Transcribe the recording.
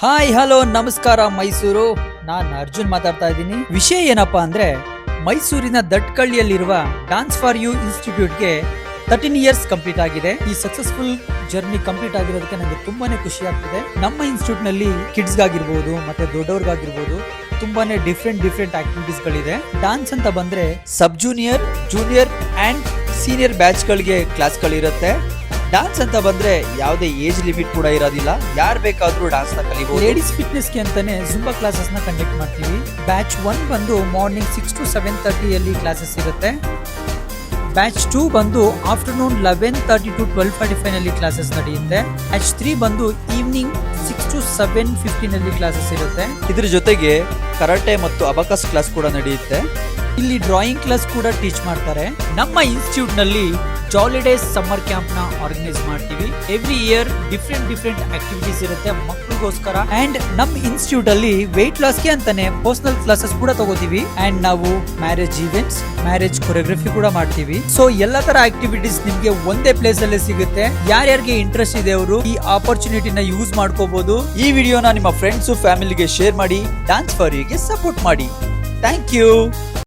Hi hello ನಮಸ್ಕಾರ ಮೈಸೂರು. ನಾನು ಅರ್ಜುನ್ ಮಾತಾಡ್ತಾ ಇದ್ದೀನಿ. ವಿಷಯ ಏನಪ್ಪಾ ಅಂದ್ರೆ, ಮೈಸೂರಿನ ದಟ್ಕಳ್ಳಿಯಲ್ಲಿರುವ ಡಾನ್ಸ್ ಫಾರ್ ಯು ಇನ್ಸ್ಟಿಟ್ಯೂಟ್ಗೆ 13 ಇಯರ್ಸ್ ಕಂಪ್ಲೀಟ್ ಆಗಿದೆ. ಈ ಸಕ್ಸಸ್ಫುಲ್ ಜರ್ನಿ ಕಂಪ್ಲೀಟ್ ಆಗಿರೋದಕ್ಕೆ ನನಗೆ ತುಂಬಾನೇ ಖುಷಿ ಆಗ್ತಿದೆ. ನಮ್ಮ ಇನ್ಸ್ಟಿಟ್ಯೂಟ್ ನಲ್ಲಿ ಕಿಡ್ಸ್ ಗಾಗಿರ್ಬೋದು ಮತ್ತೆ ದೊಡ್ಡವ್ರಿಗಾಗಿರ್ಬೋದು ತುಂಬಾನೇ ಡಿಫ್ರೆಂಟ್ ಆಕ್ಟಿವಿಟೀಸ್ ಗಳಿದೆ. ಡಾನ್ಸ್ ಅಂತ ಬಂದ್ರೆ ಸಬ್ junior, junior and senior batch ಗಳಿಗೆ ಕ್ಲಾಸ್ ಗಳಿರುತ್ತೆ. ಡಾನ್ಸ್ ಅಂತ ಬಂದ್ರೆ ಯಾವುದೇ ಏಜ್ ಲಿಮಿಟ್ ಕೂಡ ಇರೋದಿಲ್ಲ, ಯಾರು ಬೇಕಾದ್ರೂ ಡಾನ್ಸ್ ನ ಕಲಿಬಹುದು. ಲೇಡೀಸ್ ಫಿಟ್ನೆಸ್ ಗೆ ಅಂತಾನೆ ಜುಂಬಾ ಕ್ಲಾಸಸ್ ನ ಕಂಡಕ್ಟ್ ಮಾಡ್ತೀವಿ. ಬ್ಯಾಚ್ 1 ಬಂದು ಮಾರ್ನಿಂಗ್ 6 to 7:30 ಅಲ್ಲಿ ಕ್ಲಾಸಸ್ ಇರುತ್ತೆ. ಬ್ಯಾಚ್ 2 ಬಂದು ಆಫ್ಟರ್ನೂನ್ 11:30 to 12:45 ನಲ್ಲಿ ಕ್ಲಾಸಸ್ ನಡೆಯುತ್ತೆ. ಬ್ಯಾಚ್ 3 ಬಂದು ಈವ್ನಿಂಗ್ 6 to 7:15 ಅಲ್ಲಿ ಕ್ಲಾಸಸ್ ಇರುತ್ತೆ. ಇದ್ರ ಜೊತೆಗೆ ಕರಾಟೆ ಮತ್ತು ಅಬಕಸ್ ಕ್ಲಾಸ್ ಕೂಡ ನಡೆಯುತ್ತೆ. ಇಲ್ಲಿ ಡ್ರಾಯಿಂಗ್ ಕ್ಲಾಸ್ ಕೂಡ ಟೀಚ್ ಮಾಡ್ತಾರೆ. ನಮ್ಮ ಇನ್ಸ್ಟಿಟ್ಯೂಟ್ ನಲ್ಲಿ ಜಾಲಿಡೇಸ್ ಸಮ್ಮರ್ ಕ್ಯಾಂಪ್ ನ ಆರ್ಗನೈಸ್ ಮಾಡ್ತೀವಿ. ಎವ್ರಿ ಇಯರ್ ಡಿಫ್ರೆಂಟ್ ಆಕ್ಟಿವಿಟೀಸ್ ಇರುತ್ತೆ ಮಕ್ಕಳಿಗೋಸ್ಕರ. ಅಂಡ್ ನಮ್ ಇನ್ಸ್ಟಿಟ್ಯೂಟ್ ಅಲ್ಲಿ ವೆಯ್ಟ್ ಲಾಸ್ ಗೆ ಅಂತಾನೆ ಪರ್ಸನಲ್ ಕ್ಲಾಸಸ್ ಕೂಡ ತಗೋತೀವಿ. ಅಂಡ್ ನಾವು ಮ್ಯಾರೇಜ್ ಈವೆಂಟ್ಸ್, ಮ್ಯಾರೇಜ್ ಕೊರಿಯೋಗ್ರಫಿ ಕೂಡ ಮಾಡ್ತೀವಿ. ಸೊ ಎಲ್ಲಾ ತರ ಆಕ್ಟಿವಿಟೀಸ್ ನಿಮ್ಗೆ ಒಂದೇ ಪ್ಲೇಸ್ ಅಲ್ಲಿ ಸಿಗುತ್ತೆ. ಯಾರ್ಯಾರಿಗೆ ಇಂಟ್ರೆಸ್ಟ್ ಇದೆ ಅವರು ಈ ಆಪರ್ಚುನಿಟಿನ ಯೂಸ್ ಮಾಡ್ಕೋಬಹುದು. ಈ ವಿಡಿಯೋನ ನಿಮ್ಮ ಫ್ರೆಂಡ್ಸ್ ಫ್ಯಾಮಿಲಿಗೆ ಶೇರ್ ಮಾಡಿ. ಡಾನ್ಸ್ ಫಾರ್ ಯು ಗೆ ಸಪೋರ್ಟ್ ಮಾಡಿ. Thank you.